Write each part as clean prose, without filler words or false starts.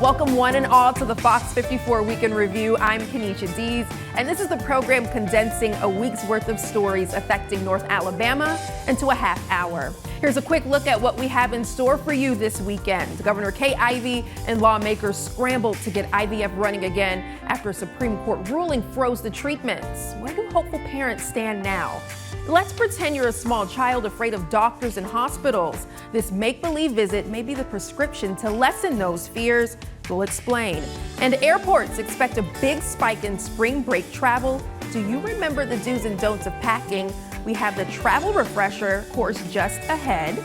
Welcome one and all to the Fox 54 Weekend Review. I'm Kenesha Dees, and this is the program condensing a week's worth of stories affecting North Alabama into a half hour. Here's a quick look at what we have in store for you this weekend. Governor Kay Ivey and lawmakers scrambled to get IVF running again after a Supreme Court ruling froze the treatments. Where do hopeful parents stand now? Let's pretend you're a small child afraid of doctors and hospitals. This make-believe visit may be the prescription to lessen those fears. We'll explain. And airports expect a big spike in spring break travel. Do you remember the do's and don'ts of packing? We have the travel refresher course just ahead.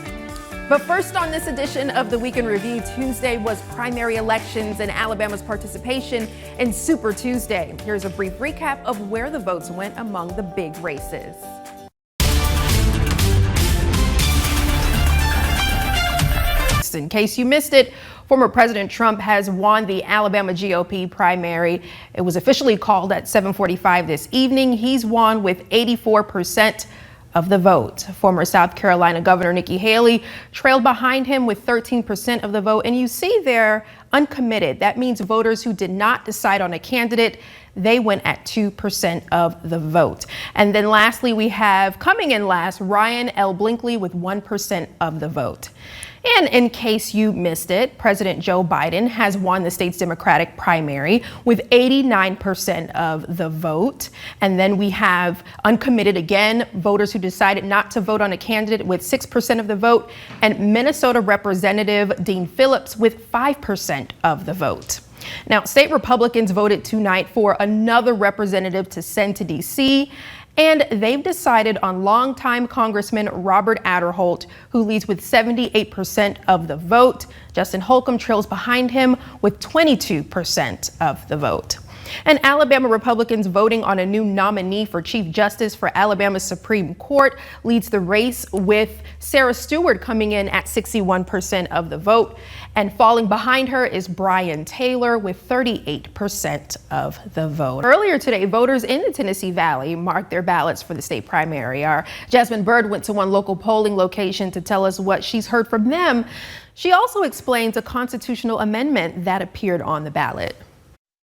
But first on this edition of the Weekend Review, Tuesday was primary elections and Alabama's participation in Super Tuesday. Here's a brief recap of where the votes went among the big races. In case you missed it, former President Trump has won the Alabama GOP primary. It was officially called at 7:45 this evening. He's won with 84% of the vote. Former South Carolina Governor Nikki Haley trailed behind him with 13% of the vote. And you see they're uncommitted. That means voters who did not decide on a candidate, they went at 2% of the vote. And then lastly, we have coming in last, Ryan L. Blinkley with 1% of the vote. And in case you missed it, President Joe Biden has won the state's Democratic primary with 89% of the vote. And then we have uncommitted again, voters who decided not to vote on a candidate with 6% of the vote, and Minnesota Representative Dean Phillips with 5% of the vote. Now, state Republicans voted tonight for another representative to send to D.C., and they've decided on longtime Congressman Robert Aderholt, who leads with 78% of the vote. Justin Holcomb trails behind him with 22% of the vote. And Alabama Republicans voting on a new nominee for Chief Justice for Alabama's Supreme Court leads the race, with Sarah Stewart coming in at 61% of the vote. And falling behind her is Brian Taylor with 38% of the vote. Earlier today, voters in the Tennessee Valley marked their ballots for the state primary. Our Jasmine Bird went to one local polling location to tell us what she's heard from them. She also explains a constitutional amendment that appeared on the ballot.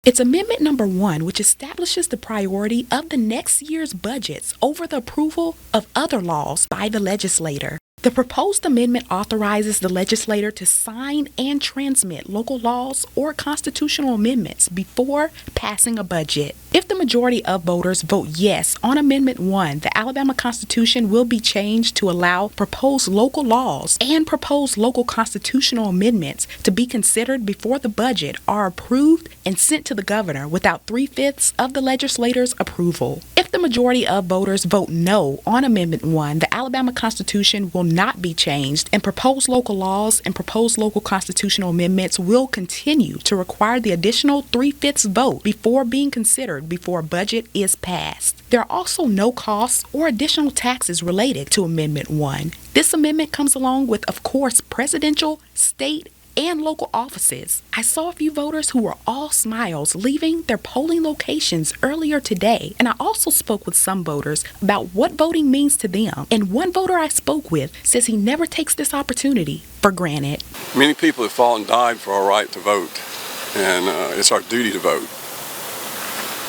It's Amendment Number 1, which establishes the priority of the next year's budgets over the approval of other laws by the legislator. The proposed amendment authorizes the legislator to sign and transmit local laws or constitutional amendments before passing a budget. If the majority of voters vote yes on Amendment 1, the Alabama Constitution will be changed to allow proposed local laws and proposed local constitutional amendments to be considered before the budget are approved and sent to the governor without 3/5 of the legislator's approval. If the majority of voters vote no on Amendment 1, the Alabama Constitution will not be changed, and proposed local laws and proposed local constitutional amendments will continue to require the additional 3/5 vote before being considered before a budget is passed. There are also no costs or additional taxes related to Amendment 1. This amendment comes along with, of course, presidential, state, and local offices. I saw a few voters who were all smiles leaving their polling locations earlier today, and I also spoke with some voters about what voting means to them. And one voter I spoke with says he never takes this opportunity for granted. Many people have fought and died for our right to vote, and it's our duty to vote,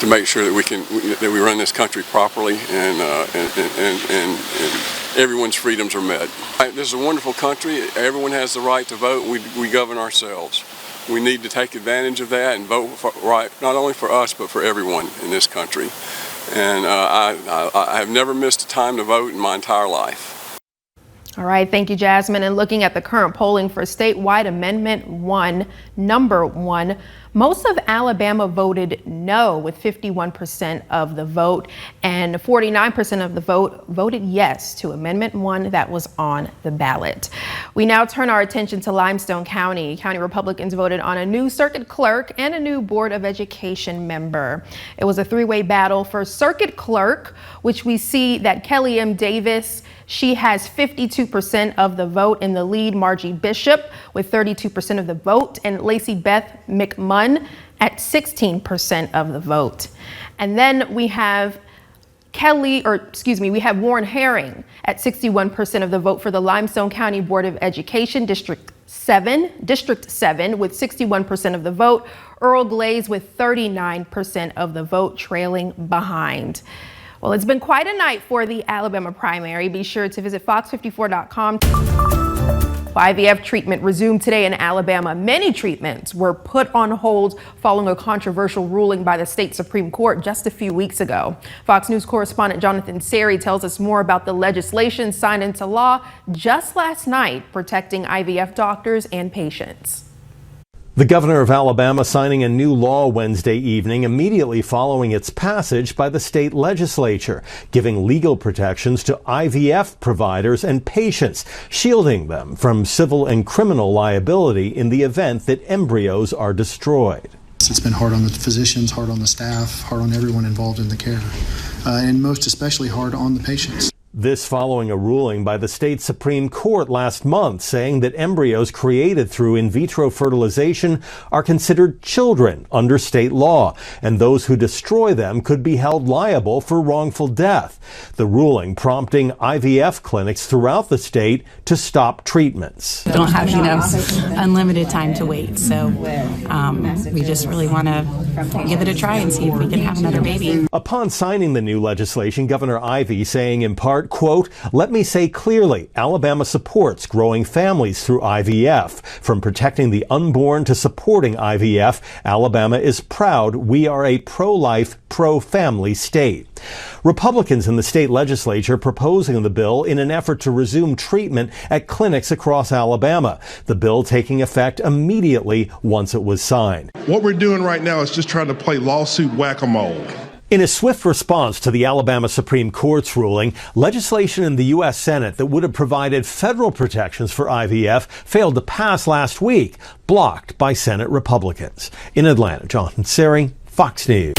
to make sure that we run this country properly and everyone's freedoms are met. This is a wonderful country. Everyone has the right to vote. We govern ourselves. We need to take advantage of that and vote for right, not only for us, but for everyone in this country. And I have never missed a time to vote in my entire life. All right, thank you, Jasmine. And looking at the current polling for statewide Amendment 1, number 1, most of Alabama voted no with 51% of the vote, and 49% of the vote voted yes to Amendment 1 that was on the ballot. We now turn our attention to Limestone County. County Republicans voted on a new circuit clerk and a new Board of Education member. It was a three-way battle for circuit clerk, which we see that Kelly M. Davis, she has 52% of the vote. In the lead, Margie Bishop with 32% of the vote, and Lacey Beth McMunn at 16% of the vote. And then we have we have Warren Herring at 61% of the vote for the Limestone County Board of Education, District 7, with 61% of the vote. Earl Glaze with 39% of the vote, trailing behind. Well, it's been quite a night for the Alabama primary. Be sure to visit fox54.com. IVF treatment resumed today in Alabama. Many treatments were put on hold following a controversial ruling by the state Supreme Court just a few weeks ago. Fox News correspondent Jonathan Seri tells us more about the legislation signed into law just last night protecting IVF doctors and patients. The governor of Alabama signing a new law Wednesday evening immediately following its passage by the state legislature, giving legal protections to IVF providers and patients, shielding them from civil and criminal liability in the event that embryos are destroyed. It's been hard on the physicians, hard on the staff, hard on everyone involved in the care, and most especially hard on the patients. This following a ruling by the state Supreme Court last month saying that embryos created through in vitro fertilization are considered children under state law, and those who destroy them could be held liable for wrongful death. The ruling prompting IVF clinics throughout the state to stop treatments. We don't have, unlimited time to wait, so we just really want to give it a try and see if we can have another baby. Upon signing the new legislation, Governor Ivey saying in part, quote, "Let me say clearly, Alabama supports growing families through IVF. From protecting the unborn to supporting IVF, Alabama is proud we are a pro-life, pro-family state." Republicans in the state legislature proposing the bill in an effort to resume treatment at clinics across Alabama. The bill taking effect immediately once it was signed. What we're doing right now is just trying to play lawsuit whack-a-mole. In a swift response to the Alabama Supreme Court's ruling, legislation in the U.S. Senate that would have provided federal protections for IVF failed to pass last week, blocked by Senate Republicans. In Atlanta, Jonathan Seri, Fox News.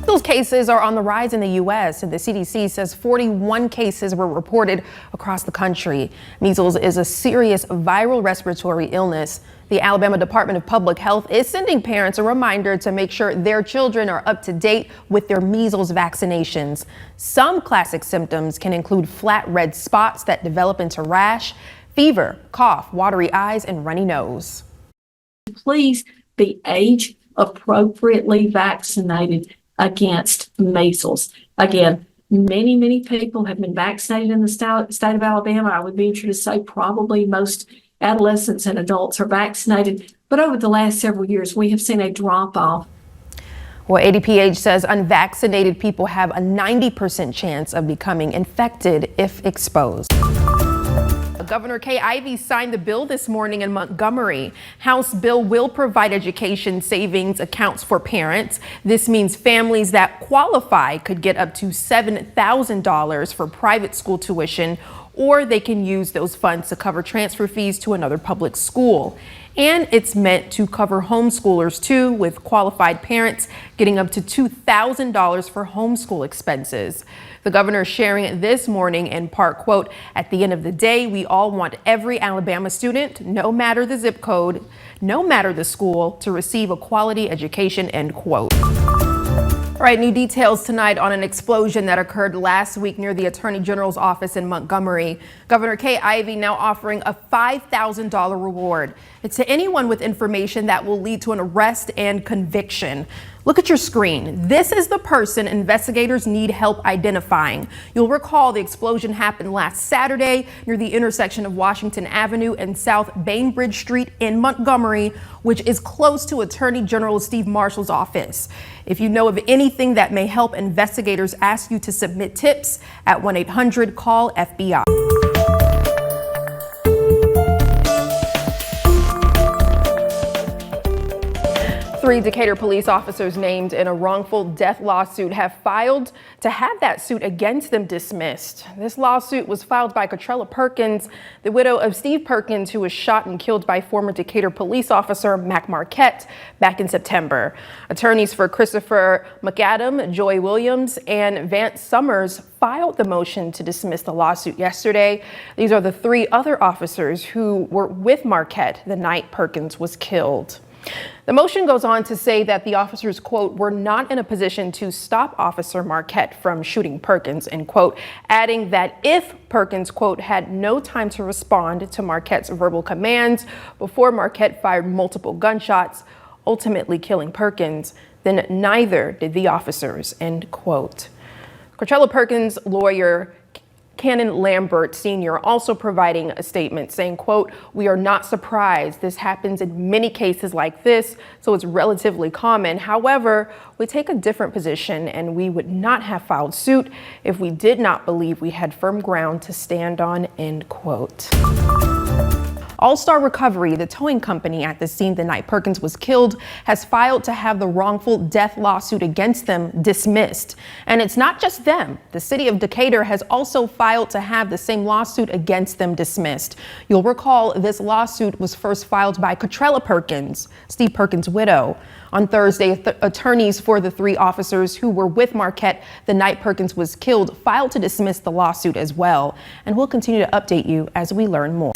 Measles cases are on the rise in the U.S., and the CDC says 41 cases were reported across the country. Measles is a serious viral respiratory illness. The Alabama Department of Public Health is sending parents a reminder to make sure their children are up to date with their measles vaccinations. Some classic symptoms can include flat red spots that develop into rash, fever, cough, watery eyes, and runny nose. Please be age appropriately vaccinated against measles. Again, many people have been vaccinated in the state of Alabama. I would venture to say probably most adolescents and adults are vaccinated, but over the last several years, we have seen a drop-off. Well, ADPH says unvaccinated people have a 90% chance of becoming infected if exposed. Governor Kay Ivey signed the bill this morning in Montgomery. House bill will provide education savings accounts for parents. This means families that qualify could get up to $7,000 for private school tuition, or they can use those funds to cover transfer fees to another public school. And it's meant to cover homeschoolers too, with qualified parents getting up to $2,000 for homeschool expenses. The governor sharing it this morning in part, quote, "At the end of the day, we all want every Alabama student, no matter the zip code, no matter the school, to receive a quality education," end quote. All right, new details tonight on an explosion that occurred last week near the Attorney General's office in Montgomery. Governor Kay Ivey now offering a $5,000 reward. It's to anyone with information that will lead to an arrest and conviction. Look at your screen. This is the person investigators need help identifying. You'll recall the explosion happened last Saturday near the intersection of Washington Avenue and South Bainbridge Street in Montgomery, which is close to Attorney General Steve Marshall's office. If you know of anything that may help, investigators ask you to submit tips at 1-800-CALL-FBI. 3 Decatur police officers named in a wrongful death lawsuit have filed to have that suit against them dismissed. This lawsuit was filed by Catrella Perkins, the widow of Steve Perkins, who was shot and killed by former Decatur police officer Mac Marquette back in September. Attorneys for Christopher McAdam, Joy Williams, and Vance Summers filed the motion to dismiss the lawsuit yesterday. These are the 3 other officers who were with Marquette the night Perkins was killed. The motion goes on to say that the officers, quote, were not in a position to stop Officer Marquette from shooting Perkins, end quote, adding that if Perkins, quote, had no time to respond to Marquette's verbal commands before Marquette fired multiple gunshots, ultimately killing Perkins, then neither did the officers, end quote. Cortrella Perkins' lawyer, Canon Lambert Sr., also providing a statement saying, quote, we are not surprised. This happens in many cases like this, so it's relatively common. However, we take a different position and we would not have filed suit if we did not believe we had firm ground to stand on, end quote. All-Star Recovery, the towing company at the scene the night Perkins was killed, has filed to have the wrongful death lawsuit against them dismissed. And it's not just them. The city of Decatur has also filed to have the same lawsuit against them dismissed. You'll recall this lawsuit was first filed by Cortrella Perkins, Steve Perkins' widow. On Thursday, attorneys for the three officers who were with Marquette the night Perkins was killed filed to dismiss the lawsuit as well. And we'll continue to update you as we learn more.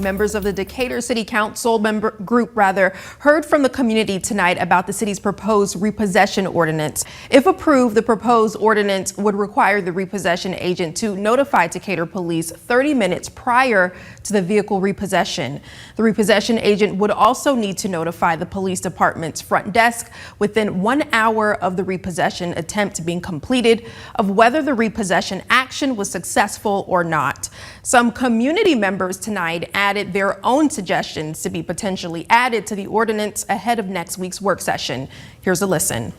Members of the Decatur City Council group heard from the community tonight about the city's proposed repossession ordinance. If approved, the proposed ordinance would require the repossession agent to notify Decatur police 30 minutes prior to the vehicle repossession. The repossession agent would also need to notify the police department's front desk within 1 hour of the repossession attempt being completed of whether the repossession action was successful or not. Some community members tonight added their own suggestions to be potentially added to the ordinance ahead of next week's work session. Here's a listen.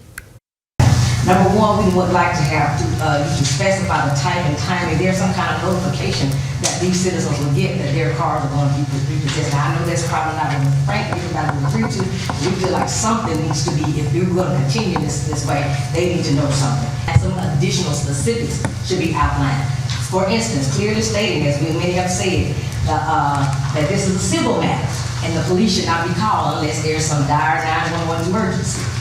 Number one, we would like to have you to specify the type and timing. There's some kind of notification that these citizens will get that their cars are going to be repossessed. Now, I know that's probably not what frankly everybody would agree to. We feel like something needs to be, if we're going to continue this way, they need to know something. And some additional specifics should be outlined. For instance, clearly stating, as many have said, that this is a civil matter and the police should not be called unless there's some dire 911 emergency.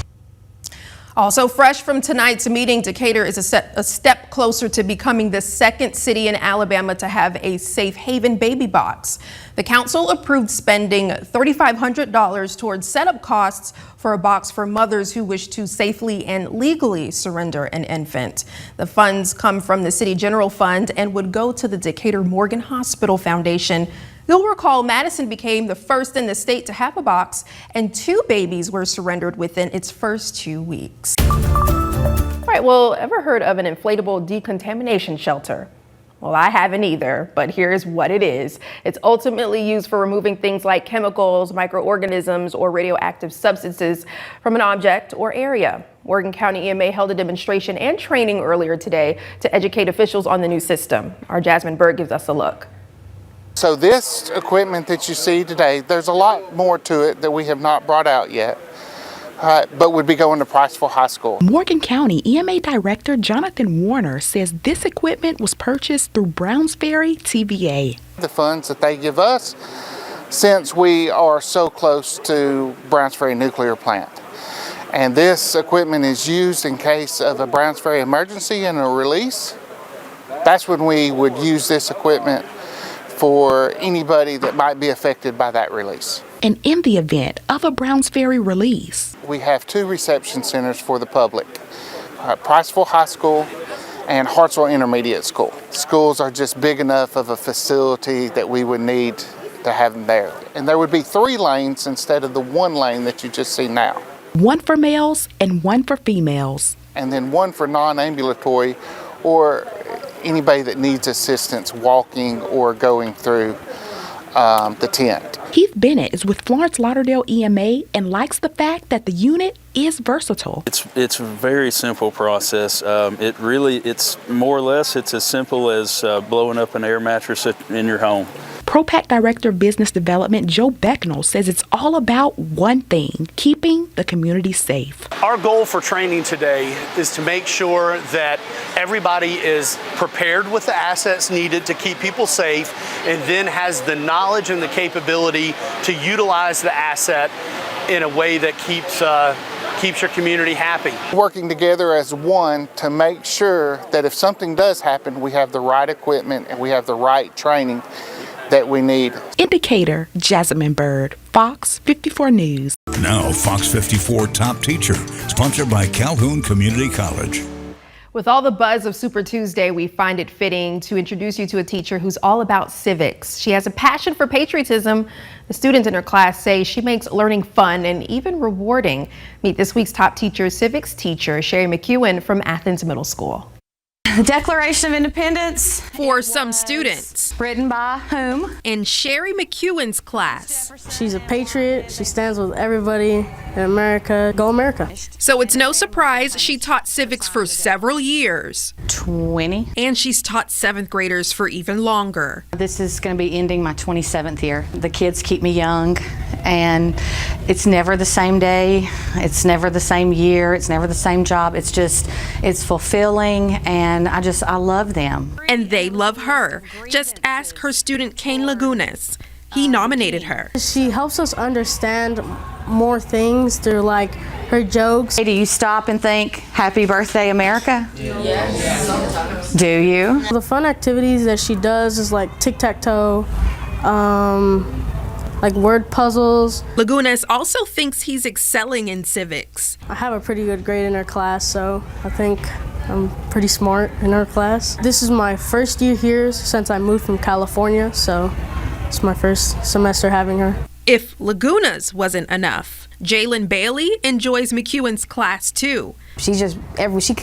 Also fresh from tonight's meeting, Decatur is a step closer to becoming the second city in Alabama to have a safe haven baby box. The council approved spending $3,500 towards setup costs for a box for mothers who wish to safely and legally surrender an infant. The funds come from the city general fund and would go to the Decatur Morgan Hospital Foundation. You'll recall Madison became the first in the state to have a box, and 2 babies were surrendered within its first 2 weeks. All right, well, ever heard of an inflatable decontamination shelter? Well, I haven't either, but here's what it is. It's ultimately used for removing things like chemicals, microorganisms, or radioactive substances from an object or area. Morgan County EMA held a demonstration and training earlier today to educate officials on the new system. Our Jasmine Bird gives us a look. So this equipment that you see today, there's a lot more to it that we have not brought out yet, but would be going to Priceville High School. Morgan County EMA Director Jonathan Warner says this equipment was purchased through Browns Ferry TVA. The funds that they give us, since we are so close to Browns Ferry nuclear plant. And this equipment is used in case of a Browns Ferry emergency and a release. That's when we would use this equipment for anybody that might be affected by that release. And in the event of a Browns Ferry release, we have 2 reception centers for the public, Priceville High School and Hartsville Intermediate School. Schools are just big enough of a facility that we would need to have them there. And there would be 3 lanes instead of the 1 lane that you just see now. 1 for males and 1 for females. And then 1 for non-ambulatory or anybody that needs assistance walking or going through the tent. Keith Bennett is with Florence Lauderdale EMA and likes the fact that the unit is versatile. It's a very simple process. It's more or less, it's as simple as blowing up an air mattress in your home. ProPac Director of Business Development Joe Becknell says it's all about one thing, keeping the community safe. Our goal for training today is to make sure that everybody is prepared with the assets needed to keep people safe and then has the knowledge and the capability to utilize the asset in a way that keeps your community happy. Working together as one to make sure that if something does happen, we have the right equipment and we have the right training that we need. Indicator Jasmine Bird, Fox 54 News. Now, Fox 54 Top Teacher, sponsored by Calhoun Community College. With all the buzz of Super Tuesday, we find it fitting to introduce you to a teacher who's all about civics. She has a passion for patriotism. The students in her class say she makes learning fun and even rewarding. Meet this week's top teacher, civics teacher, Sherry McEwen from Athens Middle School. The Declaration of Independence. For some students. Written by whom? In Sherry McEwen's class. She's a patriot. She stands with everybody in America. Go America. So it's no surprise she taught civics for several years. 20. And she's taught 7th graders for even longer. This is going to be ending my 27th year. The kids keep me young, and it's never the same day. It's never the same year. It's never the same job. It's fulfilling, and I love them. And they love her. Just ask her student Kane Lagunas. He nominated her. She helps us understand more things through like her jokes. Hey, do you stop and think, Happy Birthday, America? Yes. Do you? The fun activities that she does is like tic-tac-toe, like word puzzles. Lagunas also thinks he's excelling in civics. I have a pretty good grade in her class, so I think I'm pretty smart in her class. This is my first year here since I moved from California, so it's my first semester having her. If Lagunas wasn't enough, Jalen Bailey enjoys McEwen's class too. She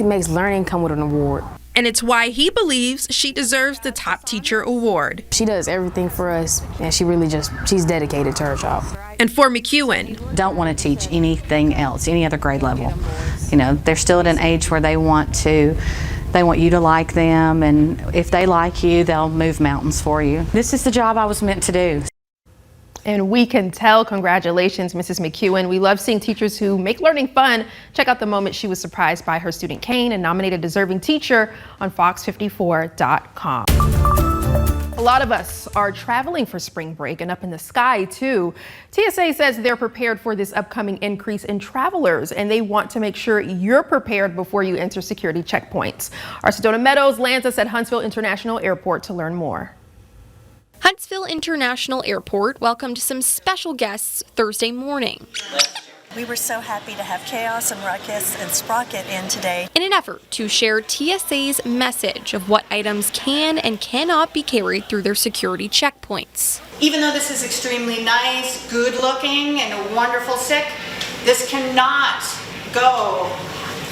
makes learning come with an award. And it's why he believes she deserves the Top Teacher Award. She does everything for us, and she's dedicated to her job. And for McEwen, don't want to teach anything else, any other grade level. You know, they're still at an age where they want you to like them, and if they like you, they'll move mountains for you. This is the job I was meant to do. And we can tell. Congratulations, Mrs. McEwen. We love seeing teachers who make learning fun. Check out the moment she was surprised by her student Kane and nominated deserving teacher on FOX54.com. A lot of us are traveling for spring break and up in the sky too. TSA says they're prepared for this upcoming increase in travelers, and they want to make sure you're prepared before you enter security checkpoints. Our Sedona Meadows lands us at Huntsville International Airport to learn more. Huntsville International Airport welcomed some special guests Thursday morning. We were so happy to have Chaos and Ruckus and Sprocket in today. In an effort to share TSA's message of what items can and cannot be carried through their security checkpoints. Even though this is extremely nice, good looking, and a wonderful stick, this cannot go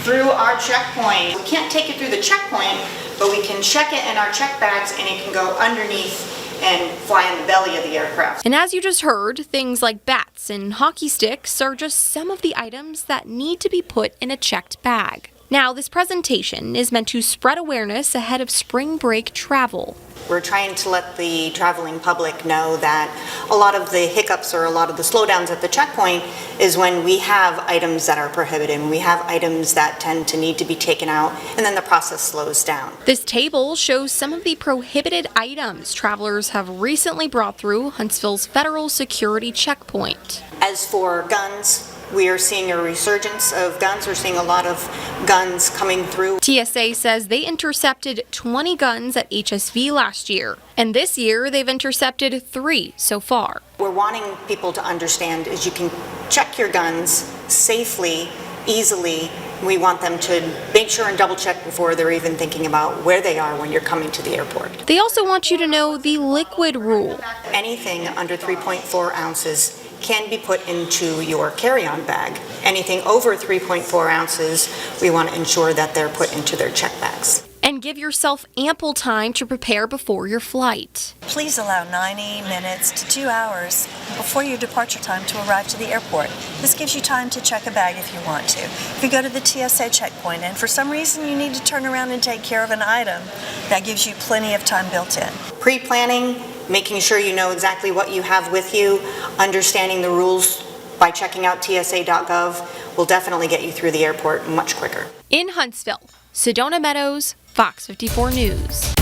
through our checkpoint. We can't take it through the checkpoint, but we can check it in our check bags and it can go underneath and fly in the belly of the aircraft. And as you just heard, things like bats and hockey sticks are just some of the items that need to be put in a checked bag. Now, this presentation is meant to spread awareness ahead of spring break travel. We're trying to let the traveling public know that a lot of the hiccups or a lot of the slowdowns at the checkpoint is when we have items that are prohibited, and we have items that tend to need to be taken out, and then the process slows down. This table shows some of the prohibited items travelers have recently brought through Huntsville's federal security checkpoint. As for guns, we are seeing a resurgence of guns. We're seeing a lot of guns coming through. TSA says they intercepted 20 guns at HSV last year, and this year they've intercepted 3 so far. We're wanting people to understand is you can check your guns safely, easily. We want them to make sure and double check before they're even thinking about where they are when you're coming to the airport. They also want you to know the liquid rule. Anything under 3.4 ounces can be put into your carry-on bag. Anything over 3.4 ounces, we want to ensure that they're put into their check bags. And give yourself ample time to prepare before your flight. Please allow 90 minutes to 2 hours before your departure time to arrive to the airport. This gives you time to check a bag if you want to. If you go to the TSA checkpoint and for some reason you need to turn around and take care of an item, that gives you plenty of time built in. Pre-planning, making sure you know exactly what you have with you, understanding the rules by checking out tsa.gov will definitely get you through the airport much quicker. In Huntsville, Sedona Meadows, Fox 54 News.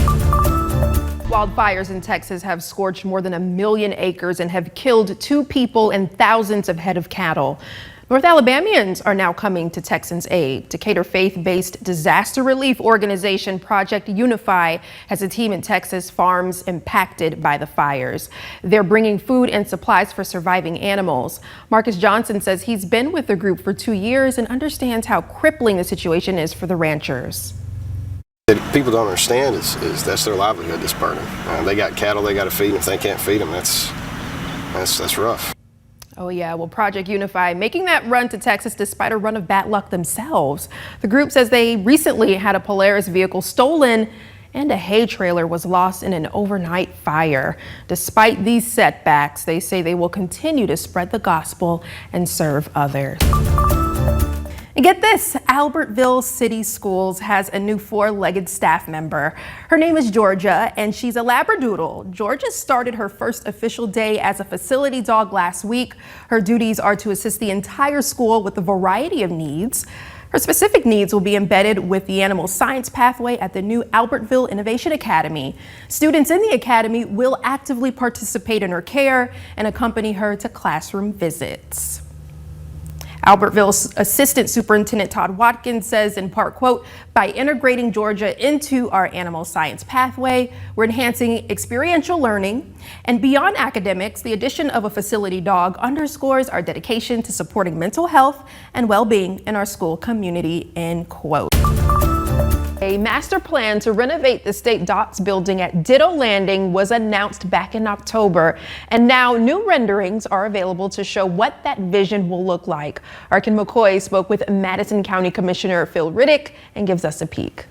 Wildfires in Texas have scorched more than 1 million acres and have killed 2 people and thousands of head of cattle. North Alabamians are now coming to Texans' aid. Decatur faith-based disaster relief organization Project Unify has a team in Texas farms impacted by the fires. They're bringing food and supplies for surviving animals. Marcus Johnson says he's been with the group for 2 years and understands how crippling the situation is for the ranchers. What people don't understand is that's their livelihood that's burning. They got cattle they got to feed, and if they can't feed them, that's rough. Oh yeah, well, Project Unify making that run to Texas despite a run of bad luck themselves. The group says they recently had a Polaris vehicle stolen and a hay trailer was lost in an overnight fire. Despite these setbacks, they say they will continue to spread the gospel and serve others. And get this, Albertville City Schools has a new 4-legged staff member. Her name is Georgia, and she's a Labradoodle. Georgia started her first official day as a facility dog last week. Her duties are to assist the entire school with a variety of needs. Her specific needs will be embedded with the animal science pathway at the new Albertville Innovation Academy. Students in the academy will actively participate in her care and accompany her to classroom visits. Albertville's Assistant Superintendent Todd Watkins says in part, quote, by integrating Georgia into our animal science pathway, we're enhancing experiential learning. And beyond academics, the addition of a facility dog underscores our dedication to supporting mental health and well-being in our school community, end quote. A master plan to renovate the state docks building at Ditto Landing was announced back in October, and now new renderings are available to show what that vision will look like. Arkin McCoy spoke with Madison County Commissioner Phil Riddick and gives us a peek.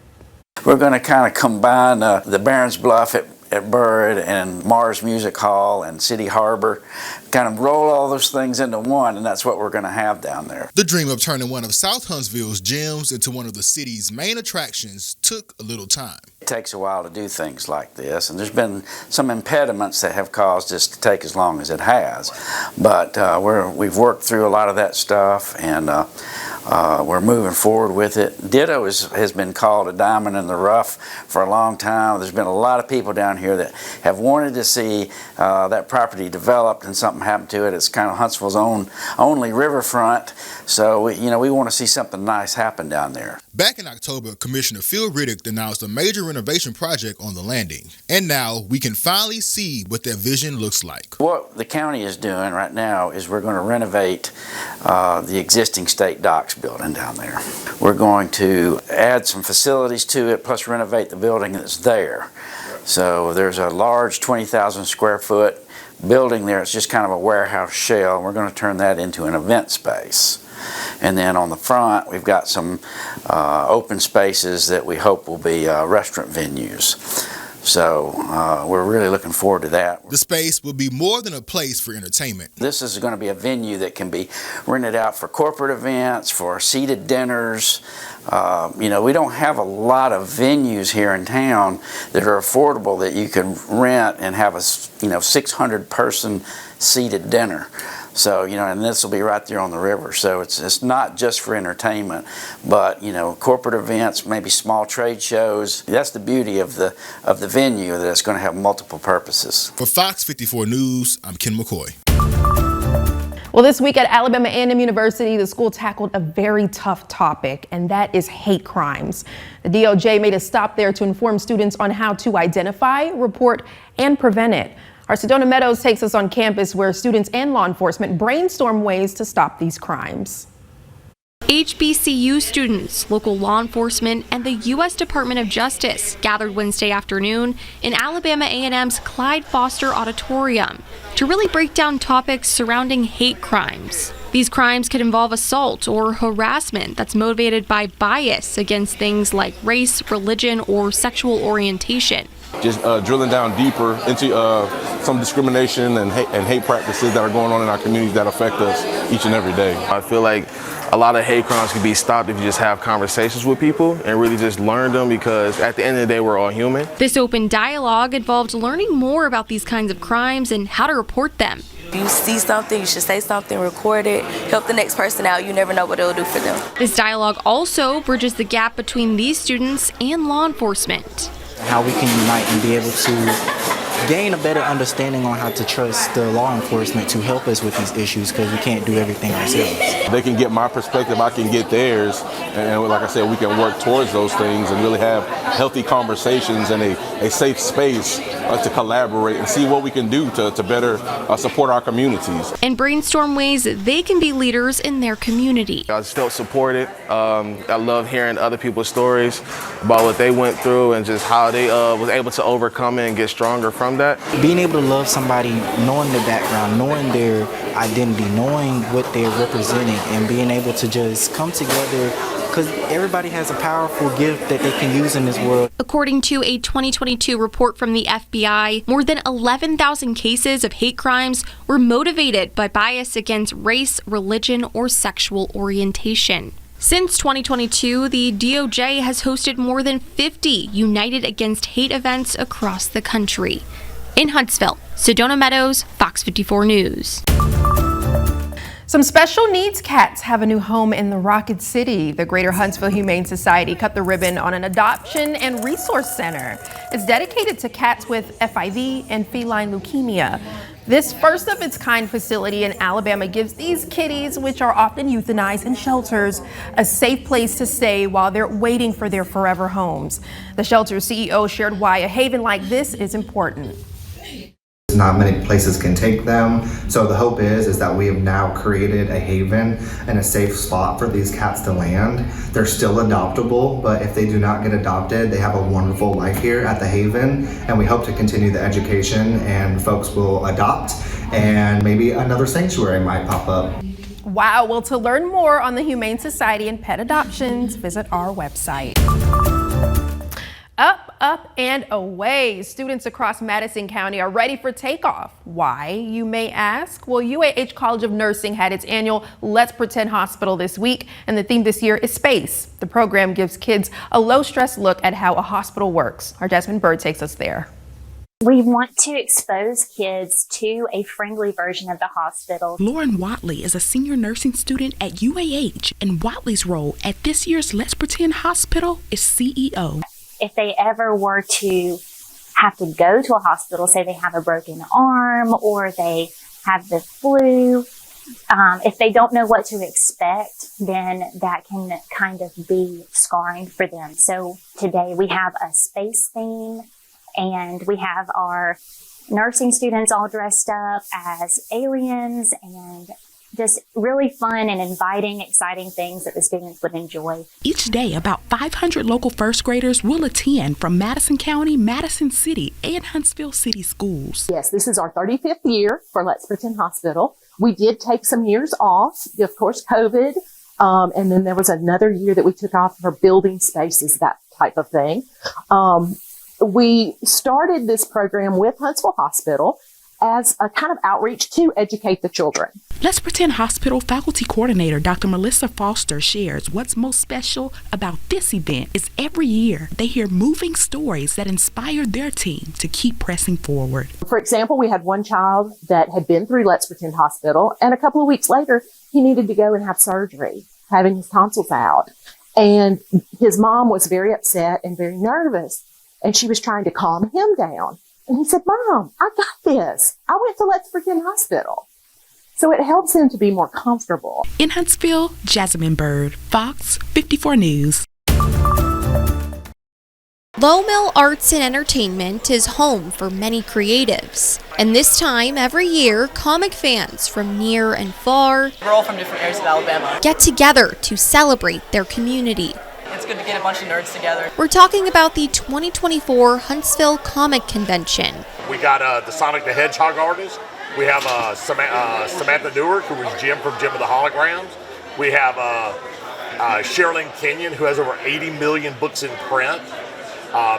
We're going to kind of combine the Barron's Bluff at Burrid and Mars Music Hall and City Harbor, kind of roll all those things into one, and that's what we're going to have down there. The dream of turning one of South Huntsville's gyms into one of the city's main attractions took a little time. It takes a while to do things like this, and there's been some impediments that have caused this to take as long as it has. But we've worked through a lot of that stuff, and we're moving forward with it. Ditto has been called a diamond in the rough for a long time. There's been a lot of people down here that have wanted to see that property developed and something happen to it. It's kind of Huntsville's only riverfront, so we want to see something nice happen down there. Back in October, Commissioner Phil Riddick announced a major renovation project on the landing, and now we can finally see what that vision looks like. What the county is doing right now is we're going to renovate the existing state docks building down there. We're going to add some facilities to it, plus renovate the building that's there. So there's a large 20,000 square foot building there. It's just kind of a warehouse shell, and we're going to turn that into an event space. And then on the front, we've got some open spaces that we hope will be restaurant venues. So we're really looking forward to that. The space will be more than a place for entertainment. This is going to be a venue that can be rented out for corporate events, for seated dinners. We don't have a lot of venues here in town that are affordable that you can rent and have a 600-person seated dinner. So, and this will be right there on the river. So it's not just for entertainment, but, corporate events, maybe small trade shows. That's the beauty of the venue, that it's going to have multiple purposes. For FOX54 News, I'm Ken McCoy. Well, this week at Alabama A&M University, the school tackled a very tough topic, and that is hate crimes. The DOJ made a stop there to inform students on how to identify, report, and prevent it. Our Sedona Meadows takes us on campus where students and law enforcement brainstorm ways to stop these crimes. HBCU students, local law enforcement, and the U.S. Department of Justice gathered Wednesday afternoon in Alabama A&M's Clyde Foster Auditorium to really break down topics surrounding hate crimes. These crimes could involve assault or harassment that's motivated by bias against things like race, religion, or sexual orientation. Just drilling down deeper into some discrimination and hate practices that are going on in our communities that affect us each and every day. I feel like a lot of hate crimes can be stopped if you just have conversations with people and really just learn them, because at the end of the day, we're all human. This open dialogue involved learning more about these kinds of crimes and how to report them. If you see something, you should say something, record it, help the next person out. You never know what it'll do for them. This dialogue also bridges the gap between these students and law enforcement. How we can unite and be able to gain a better understanding on how to trust the law enforcement to help us with these issues, because we can't do everything ourselves. They can get my perspective, I can get theirs, and like I said, we can work towards those things and really have healthy conversations and a safe space to collaborate and see what we can do to better support our communities. And brainstorm ways they can be leaders in their community. I just felt supported. I love hearing other people's stories about what they went through and just how they was able to overcome it and get stronger from that. Being able to love somebody, knowing their background, knowing their identity, knowing what they're representing, and being able to just come together, because everybody has a powerful gift that they can use in this world. According to a 2022 report from the FBI, more than 11,000 cases of hate crimes were motivated by bias against race, religion, or sexual orientation. Since 2022, the DOJ has hosted more than 50 United Against Hate events across the country. In Huntsville, Sedona Meadows, Fox 54 News. Some special needs cats have a new home in the Rocket City. The Greater Huntsville Humane Society cut the ribbon on an adoption and resource center. It's dedicated to cats with FIV and feline leukemia. This first of its kind facility in Alabama gives these kitties, which are often euthanized in shelters, a safe place to stay while they're waiting for their forever homes. The shelter's CEO shared why a haven like this is important. Not many places can take them, so the hope is that we have now created a haven and a safe spot for these cats to land. They're still adoptable, but if they do not get adopted, they have a wonderful life here at the haven, and we hope to continue the education and folks will adopt, and maybe another sanctuary might pop up. Wow, well, to learn more on the Humane Society and pet adoptions, visit our website. Up and away. Students across Madison County are ready for takeoff. Why, you may ask? Well, UAH College of Nursing had its annual Let's Pretend Hospital this week, and the theme this year is space. The program gives kids a low-stress look at how a hospital works. Our Jasmine Bird takes us there. We want to expose kids to a friendly version of the hospital. Lauren Watley is a senior nursing student at UAH, and Watley's role at this year's Let's Pretend Hospital is CEO. If they ever were to have to go to a hospital, say they have a broken arm or they have the flu, if they don't know what to expect, then that can kind of be scarring for them. So today we have a space theme, and we have our nursing students all dressed up as aliens, and just really fun and inviting, exciting things that the students would enjoy. Each day, about 500 local first graders will attend from Madison County, Madison City, and Huntsville City schools. Yes, this is our 35th year for Let's Pretend Hospital. We did take some years off, of course, COVID, and then there was another year that we took off for building spaces, that type of thing. We started this program with Huntsville Hospital as a kind of outreach to educate the children. Let's Pretend Hospital faculty coordinator Dr. Melissa Foster shares what's most special about this event is every year they hear moving stories that inspired their team to keep pressing forward. For example, we had one child that had been through Let's Pretend Hospital, and a couple of weeks later, he needed to go and have surgery, having his tonsils out. And his mom was very upset and very nervous, and she was trying to calm him down. And he said, "Mom, I got this. I went to Let's Pretend Hospital." So it helps him to be more comfortable. In Huntsville, Jasmine Bird, Fox 54 News. Low Mill Arts and Entertainment is home for many creatives. And this time, every year, comic fans from near and far, we're all from different areas of Alabama, get together to celebrate their community. It's good to get a bunch of nerds together. We're talking about the 2024 Huntsville Comic Convention. We got the Sonic the Hedgehog artist. We have Samantha Newark, who was Jim from Jim of the Holograms. We have Sherilyn Kenyon, who has over 80 million books in print.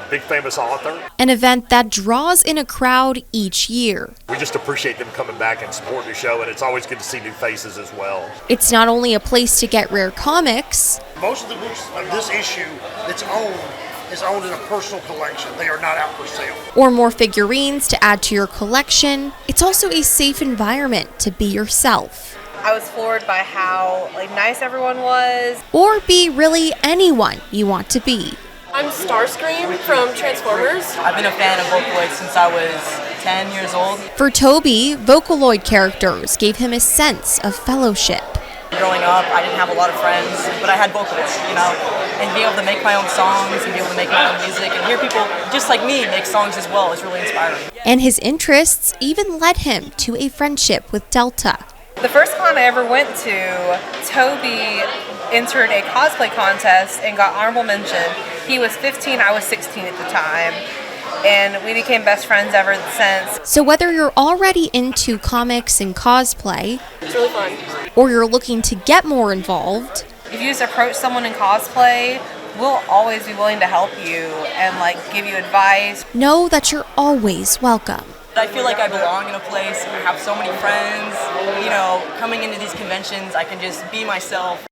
Big famous author. An event that draws in a crowd each year. We just appreciate them coming back and supporting the show, and it's always good to see new faces as well. It's not only a place to get rare comics. Most of the books of this issue that's owned is owned in a personal collection. They are not out for sale. Or more figurines to add to your collection. It's also a safe environment to be yourself. I was floored by how nice everyone was. Or be really anyone you want to be. I'm Starscream from Transformers. I've been a fan of Vocaloid since I was 10 years old. For Toby, Vocaloid characters gave him a sense of fellowship. Growing up, I didn't have a lot of friends, but I had vocalists, you know, and being able to make my own songs and be able to make my own music and hear people just like me make songs as well is really inspiring. And his interests even led him to a friendship with Delta. The first con I ever went to, Toby entered a cosplay contest and got honorable mention. He was 15, I was 16 at the time. And we became best friends ever since. So whether you're already into comics and cosplay, It's really fun. or you're looking to get more involved, If you just approach someone in cosplay, we'll always be willing to help you and like give you advice. know that you're always welcome. I feel like I belong in a place. I have so many friends. You know, coming into these conventions, I can just be myself.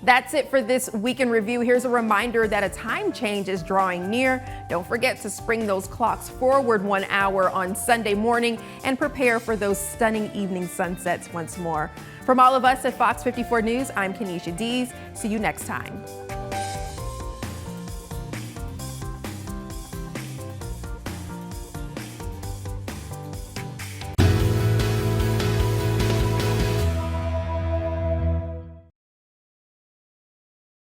That's it for this week in review. Here's a reminder that a time change is drawing near. Don't forget to spring those clocks forward 1 hour on Sunday morning and prepare for those stunning evening sunsets once more. From all of us at Fox 54 News, I'm Kenesha Dees. See you next time.